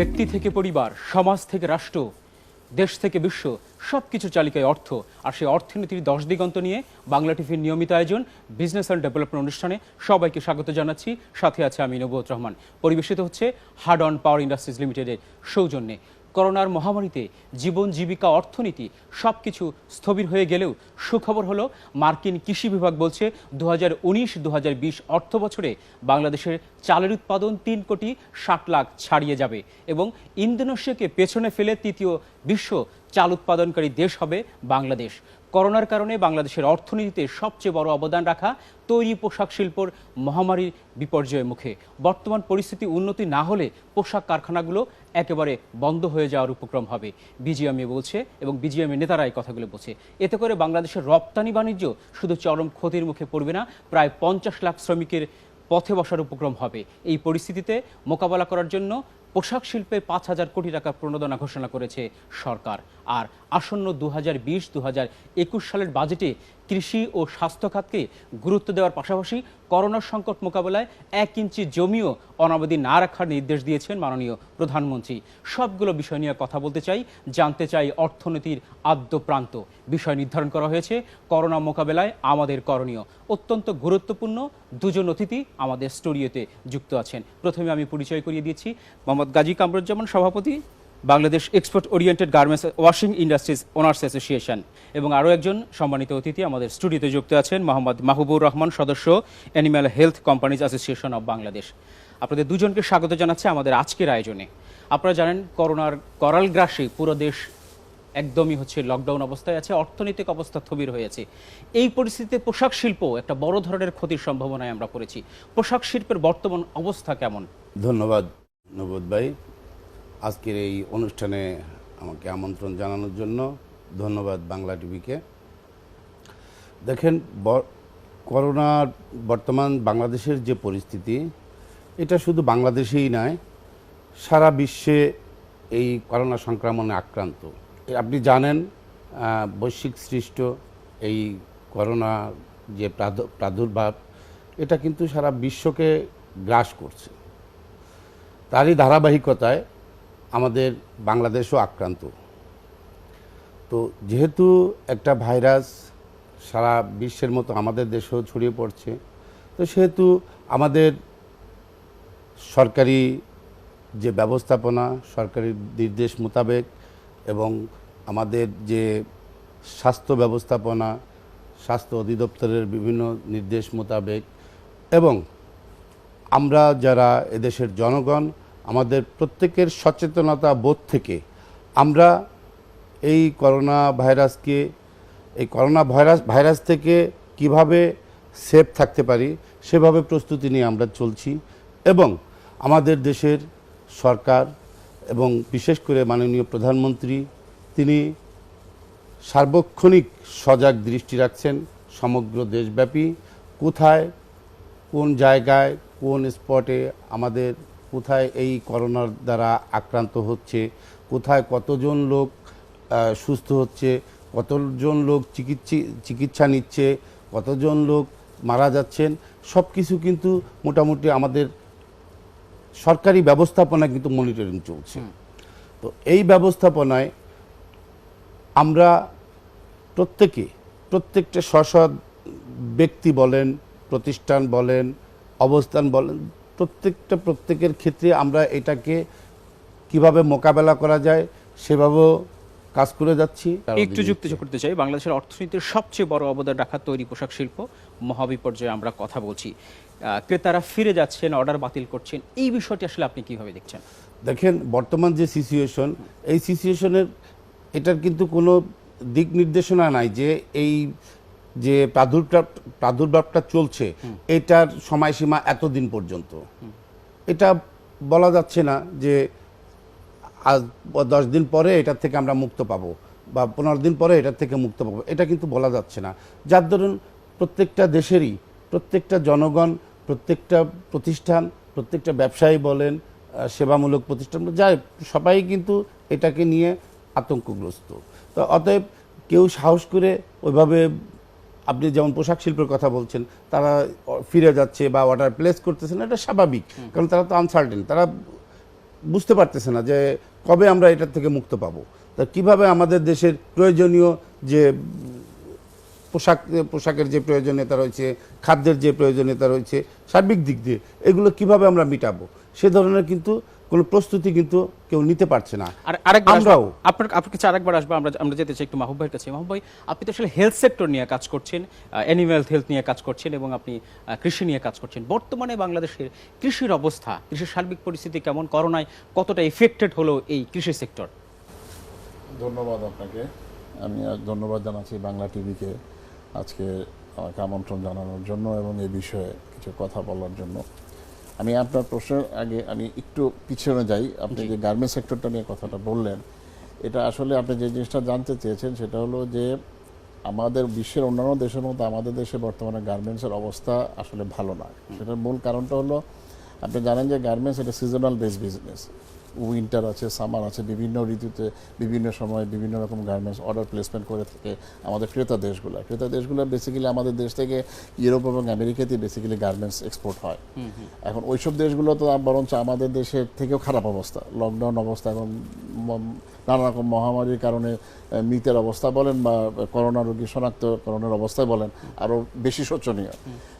ব্যক্তি থেকে পরিবার, সমাজ থেকে রাষ্ট্র, দেশ থেকে বিশ্ব সবকিছু চালিকায় অর্থ। আর সেই অর্থনীতির 10 দিগন্ত নিয়ে বাংলা টিভির নিয়মিত আয়োজন বিজনেস অ্যান্ড ডেভেলপমেন্ট অনুষ্ঠানে সবাইকে স্বাগত জানাচ্ছি। সাথে আছে আমি নবুয়ত রহমান। পরিবেশিত হচ্ছে হার্ড অন পাওয়ার ইন্ডাস্ট্রিজ লিমিটেডের সৌজন্যে। করোনার মহামারীতে জীবন জীবিকা অর্থনীতি সবকিছু স্থবির হয়ে গেলেও সুখবর হলো মার্কিন কৃষি বিভাগ বলছে 2019-2020 অর্থ বছরে বাংলাদেশের চালের উৎপাদন 3,60,00,000 ছাড়িয়ে যাবে এবং ইন্দোনেশিয়াকে পেছনে ফেলে তৃতীয় বিশ্ব চাল উৎপাদনকারী দেশ হবে বাংলাদেশ। করোনার কারণে বাংলাদেশের অর্থনীতিতে সবচেয়ে বড় অবদান রাখা তৈরি পোশাক শিল্পর মহামারীর বিপর্যয়ের মুখে। বর্তমান পরিস্থিতি উন্নতি না হলে পোশাক কারখানাগুলো একেবারে বন্ধ হয়ে যাওয়ার উপক্রম হবে, বিজিএমইএ বলছে এবং বিজিএমইএ নেতারা এই কথাগুলো বলছে। এতে করে বাংলাদেশের রপ্তানি বাণিজ্য শুধু চরম ক্ষতির মুখে পড়বে না, প্রায় 50 লাখ শ্রমিকের পথে বসার উপক্রম হবে। এই পরিস্থিতিতে মোকাবেলা করার জন্য পোশাক শিল্পে 5,000 কোটি টাকার প্রণোদনা ঘোষণা করেছে সরকার। আর আসন্ন 2020-2021 সালের বাজেটে কৃষি ও স্বাস্থ্য খাতকে গুরুত্ব দেওয়ার পাশাপাশি করোনা সংকট মোকাবেলায় 1 ইঞ্চি জমিও অনাবাদি না রাখার নির্দেশ দিয়েছেন মাননীয় প্রধানমন্ত্রী। সবগুলো বিষয় নিয়ে কথা বলতে চাই, জানতে চাই অর্থনীতির আদ্য প্রান্ত। বিষয় নির্ধারণ করা হয়েছে করোনা মোকাবেলায় আমাদের করণীয়। অত্যন্ত গুরুত্বপূর্ণ দুজন অতিথি আমাদের স্টুডিওতে যুক্ত আছেন। প্রথমে আমি পরিচয় করিয়ে দিচ্ছি, মোহাম্মদ গাজী কামরুজ্জামান, সভাপতি Bangladesh export oriented garments washing industries owners association, এবং আরও একজন সম্মানিত অতিথি আমাদের স্টুডিওতে যুক্ত আছেন, মোহাম্মদ মাহবুবুর রহমান, সদস্য animal health companies association of Bangladesh. আপনাদের দুজনকে স্বাগত জানাচ্ছে আমাদের আজকের আয়োজনে। আপনারা জানেন করোনার করাল গ্রাসে পুরো দেশ একদমই লকডাউন অবস্থায় আছে, অর্থনৈতিক অবস্থা স্থবির হয়েছে। এই পরিস্থিতিতে পোশাক শিল্প একটা বড় ধরনের ক্ষতির সম্ভাবনায় আমরা পড়েছি। পোশাক শিল্পের বর্তমান অবস্থা কেমন? ধন্যবাদ নবদ ভাই, আজকের এই অনুষ্ঠানে আমাকে আমন্ত্রণ জানানোর জন্য ধন্যবাদ বাংলা টিভিকে। দেখেন, করোনার বর্তমান বাংলাদেশের যে পরিস্থিতি, এটা শুধু বাংলাদেশেই নয়, সারা বিশ্বে এই করোনা সংক্রমণে আক্রান্ত। আপনি জানেন বৈশ্বিক সৃষ্ট এই করোনা যে প্রাদুর্ভাব, এটা কিন্তু সারা বিশ্বকে গ্রাস করছে। তারই ধারাবাহিকতায় আমাদের বাংলাদেশও আক্রান্ত। তো যেহেতু একটা ভাইরাস সারা বিশ্বের মতো আমাদের দেশেও ছড়িয়ে পড়ছে, তো সেহেতু আমাদের সরকারি যে ব্যবস্থাপনা, সরকারি নির্দেশ মোতাবেক এবং আমাদের যে স্বাস্থ্য ব্যবস্থাপনা, স্বাস্থ্য অধিদপ্তরের বিভিন্ন নির্দেশ মোতাবেক এবং আমরা যারা এদেশের জনগণ, আমাদের প্রত্যেকের সচেতনতা বোধ থেকে আমরা এই করোনা ভাইরাস থেকে কিভাবে সেফ থাকতে পারি সেভাবে প্রস্তুতি নিয়ে আমরা চলছি। এবং আমাদের দেশের সরকার এবং বিশেষ করে মাননীয় প্রধানমন্ত্রী, তিনি সার্বক্ষণিক সজাগ দৃষ্টি রাখছেন সমগ্র দেশব্যাপী, কোথায় কোন জায়গায় কোন স্পটে আমাদের কোথায় এই করোনার দ্বারা আক্রান্ত হচ্ছে, কোথায় কতজন লোক সুস্থ হচ্ছে, কতজন লোক চিকিৎসা নিচ্ছে, কতজন লোক মারা যাচ্ছেন, সব কিছু কিন্তু মোটামুটি আমাদের সরকারি ব্যবস্থাপনা কিন্তু মনিটরিং চলছে। তো এই ব্যবস্থাপনায় আমরা প্রত্যেকটা স্ব ব্যক্তি বলেন, প্রতিষ্ঠান বলেন, অবস্থান বলেন, প্রত্যেকের ক্ষেত্রে আমরা এটাকে কিভাবে মোকাবেলা করা যায় সেভাবেও কাজ করে যাচ্ছি। একটু যুক্তি করতে চাই, বাংলাদেশের অর্থনীতির সবচেয়ে বড় অবদান রাখা তৈরি পোশাক শিল্প মহাবিপর্যয়ে আমরা কথা বলছি। ক্রেতারা ফিরে যাচ্ছেন, অর্ডার বাতিল করছেন, এই বিষয়টি আসলে আপনি কিভাবে দেখছেন? দেখেন, বর্তমান যে সিচুয়েশন, এই সিচুয়েশনের এটার কিন্তু কোনো দিক নির্দেশনা নাই যে এই যে প্রাদুর্ভাবটা চলছে এটার সময়সীমা এতদিন পর্যন্ত। এটা বলা যাচ্ছে না যে আজ 10 দিন পরে এটার থেকে আমরা মুক্ত পাবো বা 15 দিন পরে এটার থেকে মুক্ত পাবো, এটা কিন্তু বলা যাচ্ছে না। যার ধরুন প্রত্যেকটা দেশেরই প্রত্যেকটা জনগণ, প্রত্যেকটা প্রতিষ্ঠান, প্রত্যেকটা ব্যবসায়ী বলেন, সেবামূলক প্রতিষ্ঠান, যাই সবাই কিন্তু এটাকে নিয়ে আতঙ্কগ্রস্ত। তো অতএব কেউ সাহস করে ওইভাবে, আপনি যেমন পোশাক শিল্পের কথা বলছেন, তারা ফিরে যাচ্ছে বা অর্ডার প্লেস করতেছে না, এটা স্বাভাবিক, কারণ তারা তো আনসার্টেন, তারা বুঝতে পারতেছে না যে কবে আমরা এটার থেকে মুক্ত পাবো। তা কিভাবে আমাদের দেশের প্রয়োজনীয় যে পোশাকের যে প্রয়োজনীয়তা রয়েছে, খাদ্যের যে প্রয়োজনীয়তা রয়েছে, সার্বিক দিক দিয়ে এগুলো কিভাবে আমরা মিটাবো, সে ধরনের কিন্তু কোনো প্রস্তুতি কিন্তু কেউ নিতে পারছে না। আর আরেকবার আমরাও আপনার কাছে আরেকবার আসবো, আমরা যেতে চাই একটু মাহবুব ভাইয়ের কাছে। মাহবুব ভাই, আপনি তো আসলে হেলথ সেক্টর নিয়ে কাজ করছেন, অ্যানিম্যাল হেলথ নিয়ে কাজ করছেন এবং আপনি কৃষি নিয়ে কাজ করছেন। বর্তমানে বাংলাদেশের কৃষির অবস্থা, কৃষির সার্বিক পরিস্থিতি কেমন, করোনায় কতটা এফেক্টেড হলো এই কৃষি সেক্টর? ধন্যবাদ আপনাকে। আমি ধন্যবাদ জানাচ্ছি বাংলা টিভিকে আজকে আমাকে আমন্ত্রণ জানানোর জন্য এবং এই বিষয়ে কিছু কথা বলার জন্য। আমি আপনার প্রশ্নের আগে আমি একটু পিছনে যাই। আপনি যে গার্মেন্টস সেক্টরটা নিয়ে কথাটা বললেন, এটা আসলে আপনি যে জিনিসটা জানতে চেয়েছেন সেটা হলো যে আমাদের বিশ্বের অন্যান্য দেশের মধ্যে আমাদের দেশে বর্তমানে গার্মেন্টসের অবস্থা আসলে ভালো না। সেটার মূল কারণটা হলো, আপনি জানেন যে গার্মেন্টস এটা সিজনাল বেস বিজনেস। উইন্টার আছে, সামার আছে, বিভিন্ন ঋতুতে বিভিন্ন সময় বিভিন্ন রকম গার্মেন্টস অর্ডার প্লেসমেন্ট করে থাকে আমাদের ক্রেতা দেশগুলো বেসিক্যালি আমাদের দেশ থেকে ইউরোপ এবং আমেরিকাতে বেসিক্যালি গার্মেন্টস এক্সপোর্ট হয়। এখন ওইসব দেশগুলো তো বরঞ্চ আমাদের দেশের থেকেও খারাপ অবস্থা, লকডাউন অবস্থা এবং নানা রকম মহামারীর কারণে মৃতের অবস্থা বলেন বা করোনা রোগী শনাক্তকরণের অবস্থায় বলেন, আরও বেশি শোচনীয়।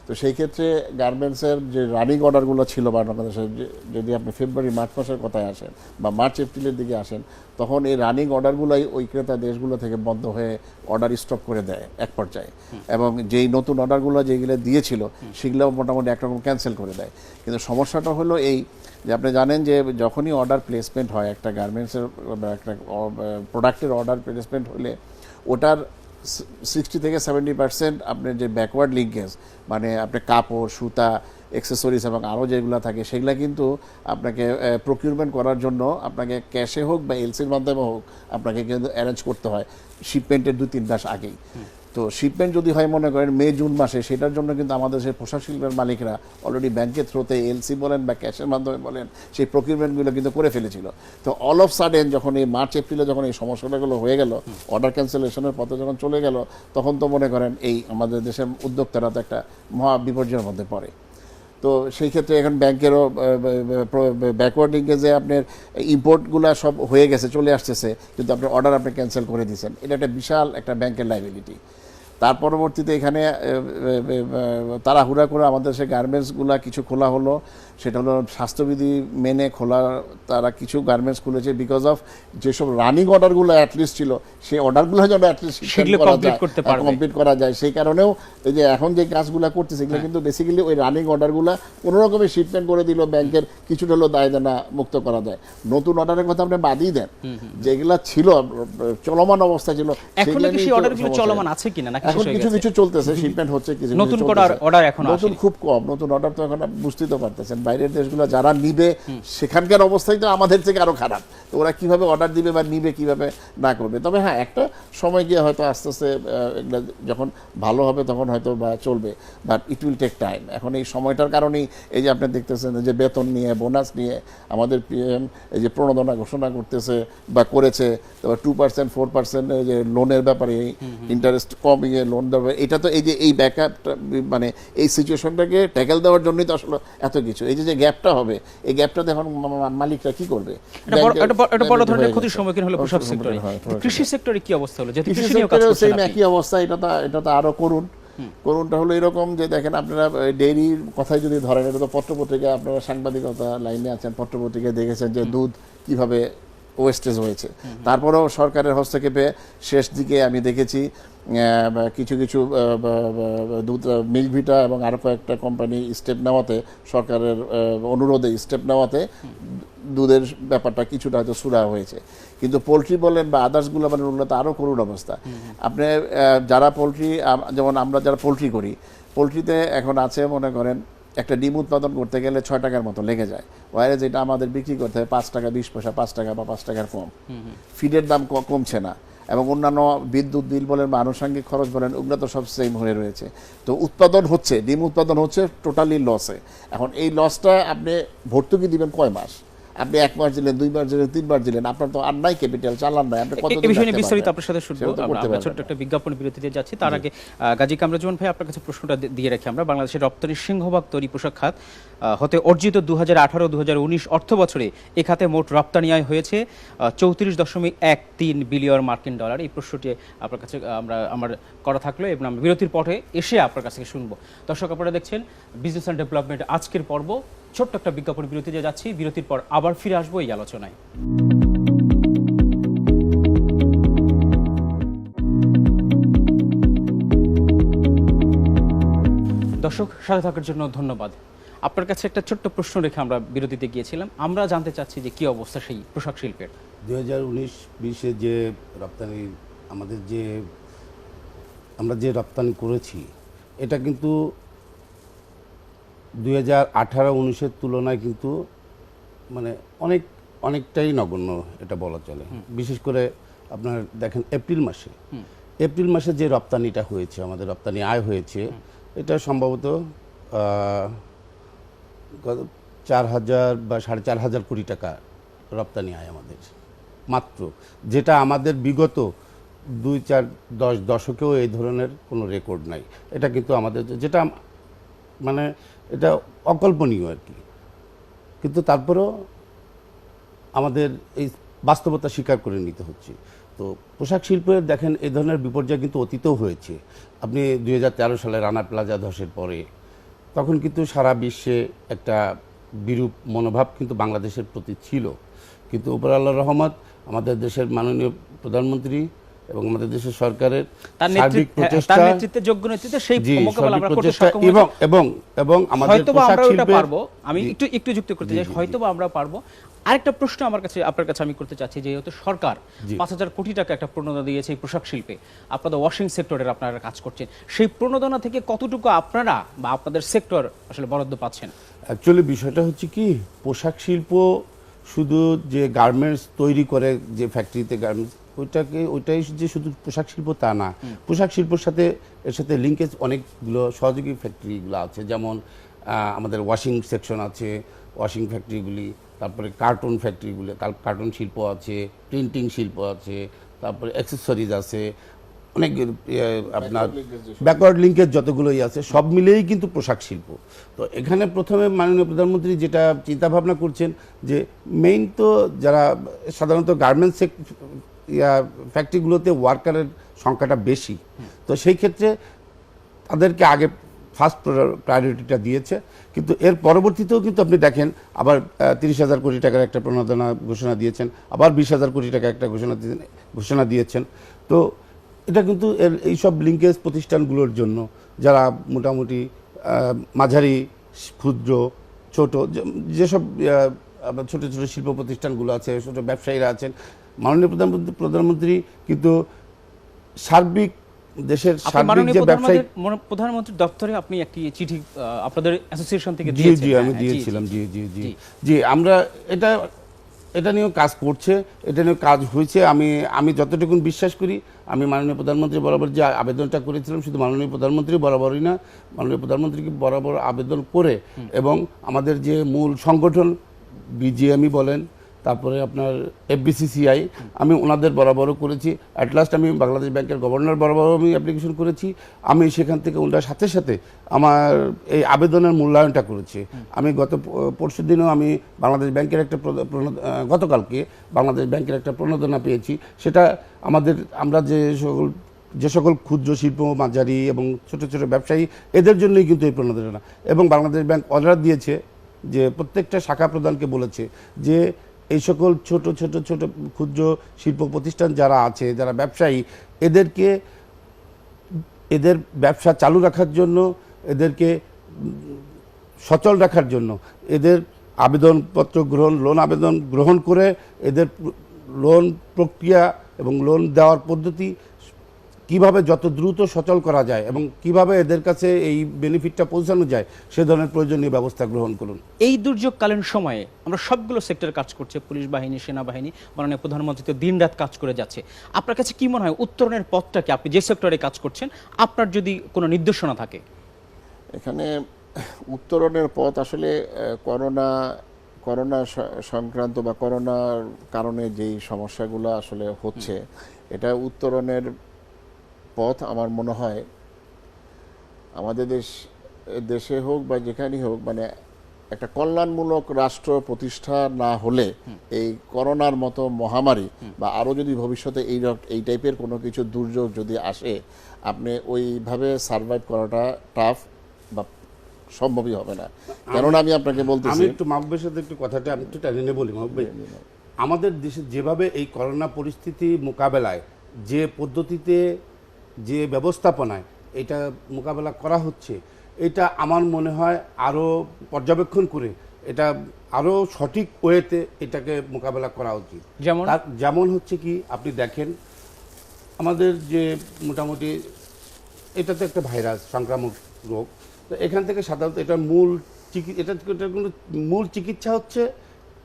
তো সেই ক্ষেত্রে গার্মেন্টসের যে রানিং অর্ডারগুলো ছিল বাংলাদেশের, যদি আপনি ফেব্রুয়ারি মার্চ মাসের কথায় আসেন বা মার্চ এপ্রিলের দিকে আসেন, তখন এই রানিং অর্ডারগুলোই ওই ক্রেতা দেশগুলো থেকে বন্ধ হয়ে অর্ডার স্টপ করে দেয় এক পর্যায়ে, এবং যেই নতুন অর্ডারগুলো যেগুলো দিয়েছিল সেগুলো মোটামুটি একরকম ক্যান্সেল করে দেয়। কিন্তু সমস্যাটা হলো এই যে আপনি জানেন যে যখনই অর্ডার প্লেসমেন্ট হয় একটা গার্মেন্টসের একটা প্রোডাক্টের অর্ডার প্লেসমেন্ট হলে ওটার 60 থেকে 70% আপনার যে ব্যাকওয়ার্ড লিঙ্কেজ, মানে আপনার কাপড়, সুতা, অ্যাক্সেসরিজ এবং আরও যেগুলো থাকে সেগুলো কিন্তু আপনাকে প্রকিউরমেন্ট করার জন্য আপনাকে ক্যাশে হোক বা এলসির মাধ্যমে হোক আপনাকে কিন্তু অ্যারেঞ্জ করতে হয় শিপমেন্টের 2-3 মাস আগেই। তো শিপমেন্ট যদি হয় মনে করেন মে জুন মাসে, সেটার জন্য কিন্তু আমাদের সেই পোশাক শিল্পের মালিকরা অলরেডি ব্যাংকের থ্রুতে এলসি বলেন বা ক্যাশের মাধ্যমে বলেন সেই প্রকিউরমেন্টগুলো কিন্তু করে ফেলেছিল। তো অল অফ সাডেন যখন এই মার্চ এপ্রিলে যখন এই সমস্যাগুলো হয়ে গেল, অর্ডার ক্যান্সেলেশনের পথে যখন চলে গেল, তখন তো মনে করেন এই আমাদের দেশের উদ্যোক্তারা তো একটা মহা বিপর্যয়ের মধ্যে পড়ে। তো সেই ক্ষেত্রে এখন ব্যাংকেরও ব্যাকওয়ার্ড লিঙ্কেজে আপনার ইম্পোর্টগুলো সব হয়ে গেছে, চলে আসতেছে, কিন্তু আপনার অর্ডার আপনি ক্যান্সেল করে দিয়েছেন। এটা একটা বিশাল একটা ব্যাংকের লাইবিলিটি। তার পরবর্তীতে এখানে তাড়াহুড়া করে আমাদের সে গার্মেন্টসগুলো কিছু খোলা হলো, সেটা হলো স্বাস্থ্যবিধি মেনে খোলা। তারা কিছু গার্মেন্টস খুলেছে বিকজ অফ যেসব রানিং অর্ডারগুলো অ্যাটলিস্ট ছিল সেই অর্ডারগুলো যেন অ্যাটলিস্ট কমপ্লিট করা যায়। সেই কারণেও এই যে এখন যে কাজগুলো করতেছে এগুলো কিন্তু বেসিক্যালি ওই রানিং অর্ডারগুলো কোনো রকমের শিপমেন্ট করে দিল, ব্যাংকের কিছুটা হলো দায় দেনা মুক্ত করা যায়। নতুন অর্ডারের কথা আপনি বাদই দেন, যেগুলা ছিল চলমান অবস্থা ছিল এখনো কি সেই অর্ডারগুলো চলমান আছে কিনা, নাকি এখন কিছু কিছু চলতেছে, শিপমেন্ট হচ্ছে, কিছু নতুন অর্ডার এখন নতুন খুব কম। নতুন অর্ডার তো এখন বুঝতেই তো পারতেছেন, বাইরের দেশগুলো যারা নিবে সেখানকার অবস্থাই তো আমাদের থেকে আরো খারাপ। তো ওরা কিভাবে অর্ডার দিবে বা নিবে কিভাবে না করবে। তবে হ্যাঁ, একটা সময় গিয়ে হয়তো আস্তে আস্তে এগুলো যখন ভালো হবে তখন হয়তো বা চলবে, but it will take time. এখন এই সময়টার কারণেই এই যে আপনি দেখতেছেন যে বেতন নিয়ে, বোনাস নিয়ে আমাদের পিএম এই যে প্রণোদনা ঘোষণা করতেছে বা করেছে, তারপর 2% 4% যে লোনের ব্যাপারে ইন্টারেস্ট কমিয়ে লোন দেবে, এটা তো এই যে এই ব্যাকআপটা মানে এই সিচুয়েশনটাকে ট্যাকেল দেওয়ার জন্যই তো আসলে এত কিছু। এই যে গ্যাপটা হবে, এই গ্যাপটাতে এখন মালিকরা কি করবে? এটা বড় ধরনের ক্ষতির সম্মুখীন হলো পোশাক সেক্টরে। কৃষি সেক্টরে কি অবস্থা হলো? যেহেতু কৃষি নিয়ে কাজ করছেন, সেম একই অবস্থা। এটা তো আরো করুনটা হলো এরকম যে দেখেন আপনারা ডেইরির কথাই যদি ধরেন, এটা তো পত্রপত্রিকা, আপনারা সাংবাদিকতা লাইনে আছেন, পত্রপত্রিকায় দেখেছেন যে দুধ কিভাবে ওয়েস্টেজ হয়েছে। তারপরেও সরকারের হস্তক্ষেপে শেষ দিকে আমি দেখেছি কিছু কিছু দুধ মিল্কভিটা এবং আরও কয়েকটা কোম্পানি স্টেপ নেওয়াতে, সরকারের অনুরোধে স্টেপ নেওয়াতে দুধের ব্যাপারটা কিছুটা হয়তো সুরা হয়েছে। কিন্তু পোলট্রি বলেন বা আদার্সগুলো মানে ওগুলো তো আরও করুণ অবস্থা। আপনি যারা পোলট্রি, যেমন আমরা যারা পোলট্রি করি, পোলট্রিতে এখন আছে মনে করেন একটা ডিম উৎপাদন করতে গেলে 6 টাকার মতো লেগে যায়, ওয়ারে যেটা আমাদের বিক্রি করতে হয় 5 টাকা 20 পয়সা, 5 টাকা বা 5 টাকার কম। ফিডের দাম কমছে না, এবং অন্যান্য বিদ্যুৎ বিল বলেন বা আনুষঙ্গিক খরচ বলেন, ওগুলো তো সব সেম হয়ে রয়েছে। তো উৎপাদন হচ্ছে, ডিম উৎপাদন হচ্ছে, টোটালি লসে। এখন এই লসটা আপনি ভর্তুকি দিবেন কয় মাস? আপনি 1 মাস দিলেন, 2 মাস দিলেন, 3 মাস দিলেন, আপনার তো আর নাই ক্যাপিটাল, চালান নাই, আপনি কতদিন এই বিষয় নিয়ে রাখতে বিস্তারিত পারবেন? আপনার সাথে শুনবো। সেটা তো করতে আমরা ছোট্ট পারবেন না। একটা বিজ্ঞাপন বিরতিতে যাচ্ছি, তার আগে গাজী কামরুজ্জামান ভাই আপনার কাছে প্রশ্নটা দিয়ে রাখি আমরা। বাংলাদেশের রপ্তানির সিংহভাগ তৈরি পোশাক খাত হতে অর্জিত 2018-2019 অর্থ বছরে এ খাতে মোট রপ্তানি আয় হয়েছে 34.13 বিলিয়ন মার্কিন ডলার। এই প্রশ্নটি আপনার কাছে আমার করা থাকলো এবং আমরা বিরতির পথে এসে আপনার কাছ থেকে শুনবো। দর্শক, আপনারা দেখছেন বিজনেস অ্যান্ড ডেভেলপমেন্ট আজকের পর্ব। ছোট্ট একটা বিজ্ঞাপন বিরতিতে যাচ্ছি, বিরতির পর আবার ফিরে আসবো এই আলোচনায়। দর্শক, সাথে থাকার জন্য ধন্যবাদ। আপনার কাছে একটা ছোট্ট প্রশ্ন রেখে আমরা বিরতিতে গিয়েছিলাম। আমরা জানতে চাচ্ছি যে কি অবস্থা সেই পোশাক শিল্পের। 2019-20-এ যে রপ্তানি আমরা যে রপ্তানি করেছি, এটা কিন্তু 2018-19-এর তুলনায় কিন্তু মানে অনেকটাই নগণ্য এটা বলা চলে। বিশেষ করে আপনার দেখেন এপ্রিল মাসে যে রপ্তানিটা হয়েছে, আমাদের রপ্তানি আয় হয়েছে, এটা সম্ভবত 4,000 বা 4,500 কোটি টাকা রপ্তানি আয় আমাদের মাত্র, যেটা আমাদের বিগত 2-4-10 দশকেও এই ধরনের কোনো রেকর্ড নাই। এটা কিন্তু আমাদের যেটা মানে এটা অকল্পনীয় আর কি। কিন্তু তারপরেও আমাদের এই বাস্তবতা স্বীকার করে নিতে হচ্ছে। তো পোশাক শিল্পের দেখেন এই ধরনের বিপর্যয় কিন্তু অতীতেও হয়েছে। আপনি 2013 সালে রানা প্লাজা ধসের পরে তখন কিন্তু সারা বিশ্বে একটা বিরূপ মনোভাব কিন্তু বাংলাদেশের প্রতি ছিল। কিন্তু উপর আল্লাহর রহমত, আমাদের দেশের মাননীয় প্রধানমন্ত্রী এবং আমাদের দেশের সরকারের সার্বিক প্রচেষ্টা, তার নেতৃত্বে, যোগ্য নেতৃত্বে সেই মোকাবেলা আমরা করতে সক্ষম হয়েছি এবং আমাদের হয়তোবা পোশাক আমরা ওটা শিল্পের পারবো। আমি একটু যুক্তি করতে চাই, হয়তোবা আমরা পারবো। আরেকটা প্রশ্ন আপনার কাছে আমি করতে চাচ্ছি, যেহেতু সরকার 5,000 কোটি টাকা একটা প্রণোদনা দিয়েছে এই পোশাক শিল্পে, আপনাদের ওয়াশিং সেক্টরের আপনারা কাজ করছেন, সেই প্রণোদনা থেকে কতটুকু আপনারা বা আপনাদের সেক্টর আসলে বরাদ্দ পাচ্ছেন? অ্যাকচুয়ালি বিষয়টা হচ্ছে কি, পোশাক শিল্প শুধু যে গার্মেন্টস তৈরি করে, যে ফ্যাক্টরিতে গার্মেন্টস, ওইটাই যে শুধু পোশাক শিল্প তা না। পোশাক শিল্পের সাথে এর সাথে লিঙ্কেজ অনেকগুলো সহযোগী ফ্যাক্টরিগুলো আছে, যেমন আমাদের ওয়াশিং সেকশন আছে, ওয়াশিং ফ্যাক্টরিগুলি, তারপরে কার্টুন ফ্যাক্টরিগুলি, কার্টুন শিল্প আছে, প্রিন্টিং শিল্প আছে, তারপরে অ্যাক্সেসরিজ আছে, অনেক আপনার ব্যাকওয়ার্ড লিঙ্কেজ যতগুলোই আছে, সব মিলেই কিন্তু পোশাক শিল্প। তো এখানে প্রথমে মাননীয় প্রধানমন্ত্রী যেটা চিন্তা ভাবনা করছেন, যে মেইন তো যারা সাধারণত গার্মেন্টস ফ্যাক্টরিগুলোতে ওয়ার্কারের সংখ্যাটা বেশি, তো সেই ক্ষেত্রে তাদেরকে আগে ফার্স্ট প্রায়োরিটিটা দিয়েছে। কিন্তু এর পরবর্তীতেও কিন্তু আপনি দেখেন আবার 30,000 কোটি টাকার একটা প্রণোদনা ঘোষণা দিয়েছেন, আবার 20,000 কোটি টাকা একটা ঘোষণা দিয়েছেন। তো এটা কিন্তু এইসব লিঙ্কেজ প্রতিষ্ঠানগুলোর জন্য, যারা মোটামুটি মাঝারি, ক্ষুদ্র, ছোট, যেসব ছোট ছোট শিল্প প্রতিষ্ঠানগুলো আছে, ছোট ব্যবসায়ীরা আছেন, মাননীয় প্রধানমন্ত্রী কিন্তু সার্বিক দেশের সার্বিক যে ব্যবসায়ী, প্রধানমন্ত্রীর দপ্তরে আপনি একটি চিঠি আপনাদের অ্যাসোসিয়েশন থেকে দিয়েছেন। আমি দিয়েছিলাম। জি আমরা এটা নিয়েও কাজ করছে, এটা নিয়েও কাজ হয়েছে। আমি যতটুকু বিশ্বাস করি, আমি মাননীয় প্রধানমন্ত্রী বরাবর যে আবেদনটা করেছিলাম, শুধু মাননীয় প্রধানমন্ত্রী বরাবরই না, মাননীয় প্রধানমন্ত্রীকে বরাবর আবেদন করে, এবং আমাদের যে মূল সংগঠন বিজিএমই বলেন, তারপরে আপনার এফবিসিসিআই, আমি ওনাদের বরাবরও করেছি। অ্যাট লাস্ট আমি বাংলাদেশ ব্যাংকের গভর্নর বরাবরও আমি অ্যাপ্লিকেশন করেছি। আমি সেখান থেকে ওনার সাথে সাথে আমার এই আবেদনের মূল্যায়নটা করেছি। আমি গত পরশু দিনও আমি বাংলাদেশ ব্যাংকের একটা গতকালকে বাংলাদেশ ব্যাংকের একটা প্রণোদনা পেয়েছি। সেটা আমরা যে সকল ক্ষুদ্র শিল্প, মাঝারি এবং ছোট ছোট ব্যবসায়ী, এদের জন্যই কিন্তু এই প্রণোদনা। এবং বাংলাদেশ ব্যাংক অর্ডার দিয়েছে যে প্রত্যেকটা শাখা প্রধানকে বলেছে যে এই সকল ছোট ছোট ছোট ক্ষুদ্র শিল্প প্রতিষ্ঠান যারা আছে, যারা ব্যবসায়ী, এদের ব্যবসা চালু রাখার জন্য, এদেরকে সচল রাখার জন্য, এদের আবেদনপত্র লোন আবেদন গ্রহণ করে এদের লোন প্রক্রিয়া এবং লোন দেওয়ার পদ্ধতি কিভাবে যত দ্রুত সচল করা যায় এবং কিভাবে এদের কাছে এই বেনিফিটটা পৌঁছানো যায়, সে ধরনের প্রয়োজনীয় ব্যবস্থা গ্রহণ করুন। এই দুর্যোগকালীন সময়ে আমরা সবগুলো সেক্টরে কাজ করছে, পুলিশ বাহিনী, সেনাবাহিনী, মাননীয় প্রধানমন্ত্রী তো দিনরাত কাজ করে যাচ্ছে। আপনার কাছে কি মনে হয় উত্তরণের পথটা কি? আপনি যে সেক্টরে কাজ করছেন, আপনার যদি কোনো নির্দেশনা থাকে? এখানে উত্তরণের পথ আসলে করোনা করোনা সংক্রান্ত বা করোনার কারণে যেই সমস্যাগুলো আসলে হচ্ছে, এটা উত্তরণের পথ আমার মনে হয় আমাদের দেশে হোক বা যেখানেই হোক, মানে একটা কল্যাণমূলক রাষ্ট্র প্রতিষ্ঠা না হলে এই করোনার মতো মহামারী বা আরও যদি ভবিষ্যতে এই টাইপের কোনো কিছু দুর্যোগ যদি আসে, আপনি ওইভাবে সার্ভাইভ করাটা টাফ বা সম্ভবই হবে না। কেননা আমি আপনাকে বলতেছি, আমি একটু মাহবুবের সাথে একটু কথাটা আমি একটু টেনে বলি। মাহবুব ভাই, আমাদের দেশে যেভাবে এই করোনা পরিস্থিতি মোকাবেলায় যে পদ্ধতিতে যে ব্যবস্থাপনায় এটা মোকাবেলা করা হচ্ছে, এটা আমার মনে হয় আরও পর্যবেক্ষণ করে এটা আরও সঠিক ওয়েতে এটাকে মোকাবেলা করা উচিত। যেমন হচ্ছে কি, আপনি দেখেন আমাদের যে মোটামুটি এটা তো একটা ভাইরাস সংক্রামক রোগ, তো এখান থেকে সাধারণত এটার কোনো মূল চিকিৎসা হচ্ছে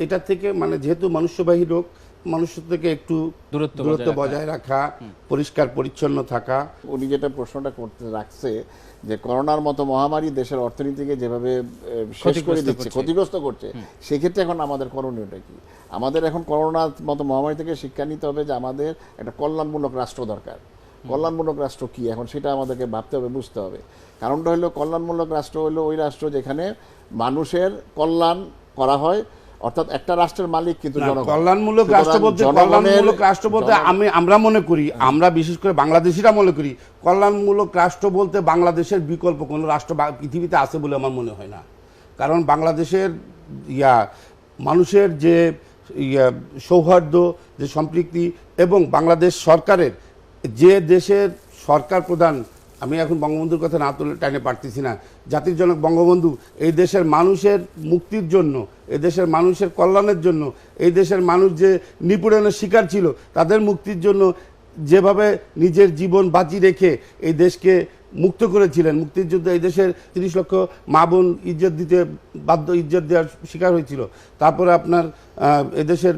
এটা থেকে, মানে যেহেতু মনুষ্যবাহী রোগ, মানুষ থেকে একটু দূরত্ব বজায় রাখা, পরিষ্কার পরিচ্ছন্ন থাকা। উনি যেটা প্রশ্নটা করতে রাখছে যে করোনার মতো মহামারী দেশের অর্থনীতিকে যেভাবে শেষ করে দিচ্ছে, ক্ষতিগ্রস্ত করছে, সেক্ষেত্রে এখন আমাদের করণীয়টা কি? আমাদের এখন করোনার মতো মহামারী থেকে শিক্ষা নিতে হবে যে আমাদের একটা কল্যাণমূলক রাষ্ট্র দরকার। কল্যাণমূলক রাষ্ট্র কি এখন সেটা আমাদেরকে ভাবতে হবে, বুঝতে হবে। কারণটা হলো কল্যাণমূলক রাষ্ট্র হলো ওই রাষ্ট্র যেখানে মানুষের কল্যাণ করা হয়, অর্থাৎ একটা রাষ্ট্রের মালিক কিন্তু জনগণ। কল্যাণমূলক রাষ্ট্র বলতে আমরা মনে করি, আমরা বিশেষ করে বাংলাদেশিরা মনে করি, কল্যাণমূলক রাষ্ট্র বলতে বাংলাদেশের বিকল্প কোনো রাষ্ট্র পৃথিবীতে আছে বলে আমার মনে হয় না। কারণ বাংলাদেশের মানুষের যে সৌহার্দ্য, যে সম্পৃক্তি, এবং বাংলাদেশ সরকারের যে দেশের সরকার প্রধান, আমি এখন বঙ্গবন্ধুর কথা না তুলে টাইনে পারতেছি না, জাতির জনক বঙ্গবন্ধু এই দেশের মানুষের মুক্তির জন্য, এই দেশের মানুষের কল্যাণের জন্য, এই দেশের মানুষ যে নিপীড়নের শিকার ছিল তাদের মুক্তির জন্য যেভাবে নিজের জীবন বাজি রেখে এই দেশকে মুক্ত করেছিলেন, মুক্তিযুদ্ধ এই দেশের 30 লক্ষ মা বোন ইজ্জত দেওয়ার শিকার হয়েছিল। তারপরে আপনার এদেশের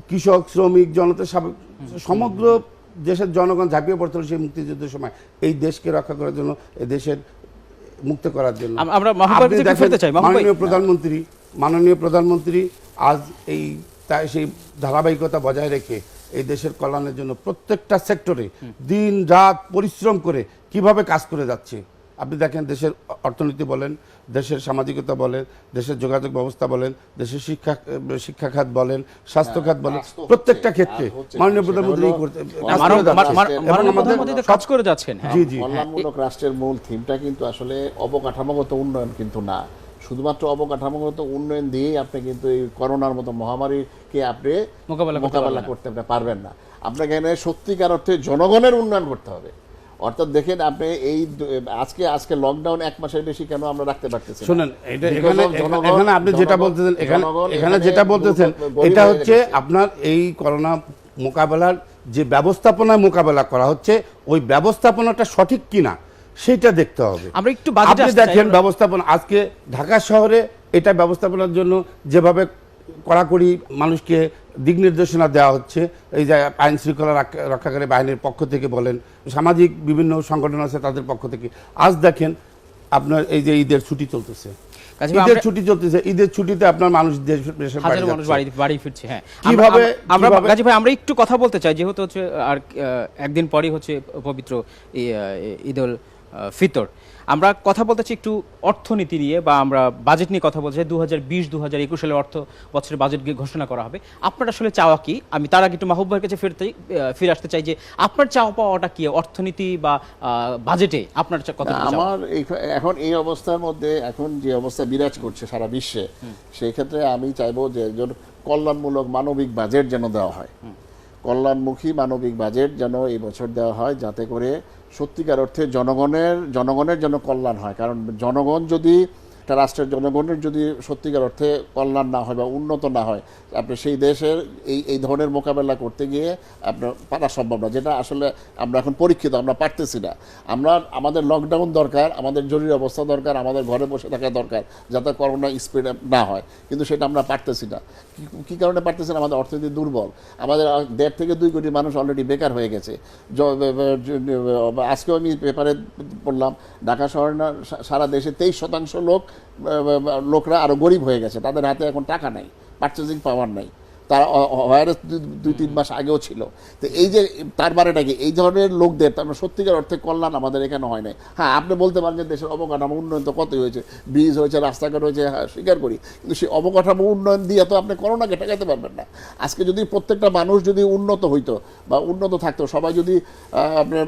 কৃষক, শ্রমিক, জনতা, সমগ্র দেশের জনগণ ঝাঁপিয়ে পড়ছিল সেই মুক্তিযুদ্ধের সময় এই দেশকে রক্ষা করার জন্য, এই দেশের মুক্ত করার জন্য। মাননীয় প্রধানমন্ত্রী আজ সেই ধারাবাহিকতা বজায় রেখে এই দেশের কল্যাণের জন্য প্রত্যেকটা সেক্টরে দিন রাত পরিশ্রম করে কিভাবে কাজ করে যাচ্ছে। আপনি দেখেন, দেশের অর্থনীতি বলেন, দেশের সামাজিকতা বলেন, দেশের যোগাযোগ ব্যবস্থা বলেন, দেশের শিক্ষা খাত বলেন, স্বাস্থ্য খাত বলেন, প্রত্যেকটা ক্ষেত্রে মাননীয় প্রধানমন্ত্রী কাজ করে যাচ্ছেন। কল্যাণমূলক রাষ্ট্রের মূল থিমটা কিন্তু আসলে অবকাঠামোগত উন্নয়ন কিন্তু না। শুধুমাত্র অবকাঠামোগত উন্নয়ন দিয়েই আপনি কিন্তু এই করোনার মতো মহামারীকে আপনি মোকাবেলা করতে পারবেন না। আপনাকে এখানে সত্যিকার অর্থে জনগণের উন্নয়ন করতে হবে। অর্থাৎ দেখেন, আপনি এই আজকে লকডাউন 1 মাসের বেশি কেন আমরা রাখতে পারতেছি? শুনুন, এখানে আপনি যেটা বলতেছেন, এখানে যেটা বলতেছেন এটা হচ্ছে আপনার এই করোনা মোকাবেলার যে ব্যবস্থাপনায় মোকাবেলা করা হচ্ছে, ওই ব্যবস্থাপনাটা সঠিক কিনা সেটা দেখতে হবে। আমরা একটু আপনি দেখেন ব্যবস্থাপনা আজকে ঢাকা শহরে এটা ব্যবস্থাপনার জন্য যেভাবে কড়াকড়ি মানুষকে দিক নির্দেশনা দেওয়া হচ্ছে, এই যে আইন শৃঙ্খলা রক্ষাকারী বাহিনীর পক্ষ থেকে বলেন, সামাজিক বিভিন্ন সংগঠন আছে তাদের পক্ষ থেকে, আজ দেখেন আপনার এই যে ঈদের ছুটি চলতেছে, ঈদের ছুটিতে আপনার মানুষ বাড়ি ফিরছে। হ্যাঁ, কিভাবে গাজী ভাই আমরা একটু কথা বলতে চাই, যেহেতু হচ্ছে আর একদিন পরই হচ্ছে পবিত্র ঈদুল ফিতর। আমরা কথা বলতে চাই একটু অর্থনীতি নিয়ে, বা আমরা বাজেট নিয়ে কথা বলতে চাই। 2020-2021 সালের অর্থ বছরের বাজেট ঘোষণা করা হবে। আপনার আসলে চাওয়া কি? আমি তার আগে একটু মাহবুব ভাইয়ের কাছে ফিরে আসতে চাই যে আপনার চাওয়া পাওয়াটা কি অর্থনীতি বা বাজেটে? আপনার কথা আমার এখন এই অবস্থার মধ্যে এখন যে অবস্থা বিরাজ করছে সারা বিশ্বে, সেই ক্ষেত্রে আমি চাইবো যে একজন কল্যাণমূলক মানবিক বাজেট যেন দেওয়া হয়, কল্যাণমুখী মানবিক বাজেট যেন এই বছর দেওয়া হয়, যাতে করে সত্যিকার অর্থে জনগণের যেন কল্যাণ হয়। কারণ জনগণ যদি, একটা রাষ্ট্রের জনগণের যদি সত্যিকার অর্থে কল্যাণ না হয় বা উন্নত না হয়, আপনি সেই দেশের এই ধরনের মোকাবেলা করতে গিয়ে আপনার পারা সম্ভব না, যেটা আসলে আমরা এখন পরীক্ষিত, আমরা পারতেছি না। আমাদের লকডাউন দরকার, আমাদের জরুরি অবস্থা দরকার, আমাদের ঘরে বসে থাকা দরকার যাতে করোনা স্প্রেড না হয়, কিন্তু সেটা আমরা পারতেছি না। কী কারণে পারতেছি না? আমাদের অর্থনীতি দুর্বল। আমাদের 1.5 থেকে 2 কোটি মানুষ অলরেডি বেকার হয়ে গেছে। আজকেও আমি পেপারে পড়লাম, ঢাকা শহরে না সারা দেশে 23% লোক লোকরা আরো গরিব হয়ে গেছে, তাদের হাতে এখন টাকা নাই, পারচেজিং পাওয়ার নাই, তারা ভাইরাস 2-3 মাস আগেও ছিল। তো এই যে তার বারেটা কি এই ধরনের লোকদের তার সত্যিকার অর্থে কল্যাণ আমাদের এখানে হয় নাই। হ্যাঁ, আপনি বলতে পারেন যে দেশের অবকাঠামো উন্নয়ন তো কতই হয়েছে, ব্রিজ হয়েছে, রাস্তাঘাট হয়েছে, হ্যাঁ স্বীকার করি, কিন্তু সেই অবকাঠামো উন্নয়ন দিয়ে তো আপনি করোনাকে ঠেকাইতে পারবেন না। আজকে যদি প্রত্যেকটা মানুষ যদি উন্নত হইতো বা উন্নত থাকতো, সবাই যদি আপনার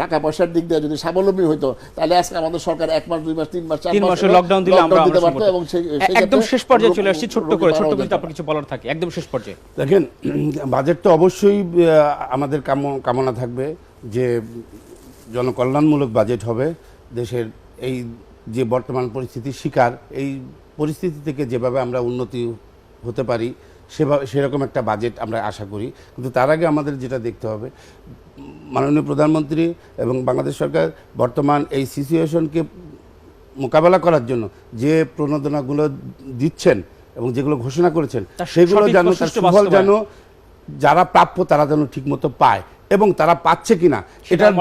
টাকা পয়সার দিক দিয়ে যদি স্বাবলম্বী হইতো, তাহলে আজকে আমাদের সরকার 1 মাস 2 মাস 3 মাস 4 মাস লকডাউন দিলে আমরা দিতে পারতো। এবং একদম শেষ পর্যায়ে চলে আসছি, ছোট্ট করে আপনার কিছু বলার থাকে একদম শেষ পর্যায়ে। দেখেন, বাজেট তো অবশ্যই আমাদের কামনা থাকবে যে জনকল্যাণমূলক বাজেট হবে। দেশের এই যে বর্তমান পরিস্থিতির শিকার, এই পরিস্থিতি থেকে যেভাবে আমরা উন্নতি হতে পারি সেরকম একটা বাজেট আমরা আশা করি। কিন্তু তার আগে আমাদের যেটা দেখতে হবে, মাননীয় প্রধানমন্ত্রী এবং বাংলাদেশ সরকার বর্তমান এই সিচুয়েশনকে মোকাবেলা করার জন্য যে প্রণোদনাগুলো দিচ্ছেন এবং যেগুলো ঘোষণা করেছেন, সেগুলো যেন তার সুফল যেন যারা প্রাপ্য তারা যেন ঠিকমতো পায় এবং তারা পাচ্ছে কিনা এটার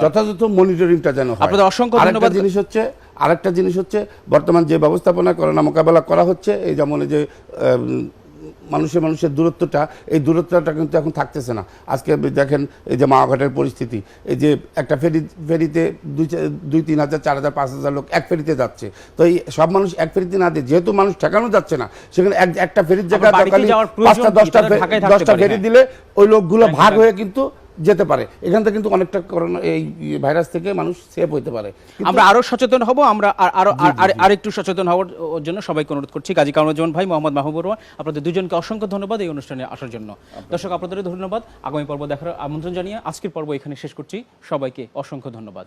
যথাযথ মনিটরিংটা যেন হয়। আরেকটা জিনিস হচ্ছে বর্তমান যে ব্যবস্থাপনা করোনা মোকাবেলা করা হচ্ছে, এই যেমন এই যে মানুষের দূরত্বটা, এই দূরত্বটা কিন্তু এখন থাকতেছে না। আজকে দেখেন এই যে মাওঘাটের পরিস্থিতি, এই যে একটা ফেরিতে 2-3 হাজার 4 হাজার 5 হাজার লোক এক ফেরিতে যাচ্ছে। তো এই সব মানুষ এক ফেরিতে না দিয়ে, যেহেতু মানুষ ঠেকানো যাচ্ছে না, সেখানে একটা ফেরির জায়গায় 5-10টা ফেরি দিলে ওই লোকগুলো ভাগ হয়ে কিন্তু যেতে পারে। এখান থেকে কিন্তু অনেকটা করোনা এই ভাইরাস থেকে মানুষ সেভ হইতে পারে। আমরা আরো সচেতন হব, আমরা আরেকটু সচেতন হওয়ার জন্য সবাইকে অনুরোধ করছি। গাজী কামরুজ্জামান ভাই, মোহাম্মদ মাহবুবুর রহমান, আপনাদের দুজনকে অসংখ্য ধন্যবাদ এই অনুষ্ঠানে আসার জন্য। দর্শক, আপনাদের ধন্যবাদ। আগামী পর্ব দেখার আমন্ত্রণ জানিয়ে আজকের পর্ব এখানে শেষ করছি। সবাইকে অসংখ্য ধন্যবাদ।